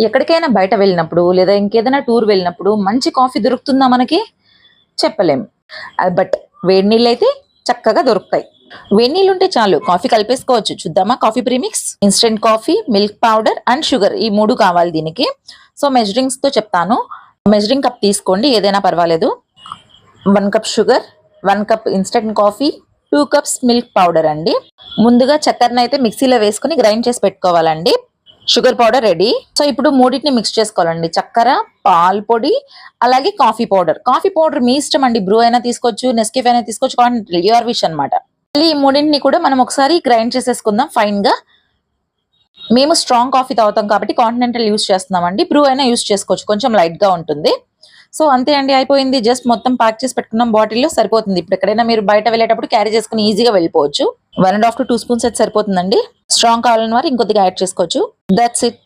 ఎక్కడికైనా బయట వెళ్ళినప్పుడు లేదా ఇంకేదైనా టూర్ వెళ్ళినప్పుడు మంచి కాఫీ దొరుకుతుందా మనకి? చెప్పలేం. బట్ వేడి నీళ్ళు అయితే చక్కగా దొరుకుతాయి. వేడి నీళ్ళు ఉంటే చాలు కాఫీ కలిపేసుకోవచ్చు. చూద్దామా coffee premix? Instant coffee, milk powder and sugar ఈ 3 కావాలి దీనికి. సో మెజరింగ్స్ తో చెప్తాను. మెజరింగ్ కప్ తీసుకోండి, ఏదైనా పర్వాలేదు. 1 cup sugar, 1 cup instant coffee, 2 cups milk powder అండి. ముందుగా చక్కెరను అయితే మిక్సీలో వేసుకుని గ్రైండ్ చేసి పెట్టుకోవాలండి. Sugar powder ready. సో ఇప్పుడు మూడింటిని మిక్స్ చేసుకోవాలండి. చక్కెర, పాల్ పొడి, అలాగే కాఫీ పౌడర్. కాఫీ పౌడర్ మీ ఇష్టం అండి. బ్రూ అయినా తీసుకోవచ్చు, నెస్కేఫ్ అయినా తీసుకోవచ్చు, యువర్ విష్ అనమాట. మళ్ళీ ఈ మూడింటిని కూడా మనం ఒకసారి గ్రైండ్ చేసేసుకుందాం ఫైన్ గా. మేము స్ట్రాంగ్ కాఫీ తాగుతాం కాబట్టి కాంటినెంటల్ యూస్ చేస్తున్నామండి. బ్రూ అయినా యూస్ చేసుకోవచ్చు, కొంచెం లైట్ గా ఉంటుంది. సో అంతే అండి, అయిపోయింది. జస్ట్ మొత్తం ప్యాక్ చేసి పెట్టుకున్నాం బాటిల్లో, సరిపోతుంది. ఇప్పుడు ఎక్కడైనా మీరు బయట వెళ్ళేటప్పుడు క్యారీ చేసుకుని ఈజీగా వెళ్ళిపోవచ్చు. 1.5 to 2 స్పూన్స్ అయితే సరిపోతుందండి. స్ట్రాంగ్ కావాలని వారు ఇంకొద్దిగా యాడ్ చేసుకోవచ్చు. That's it.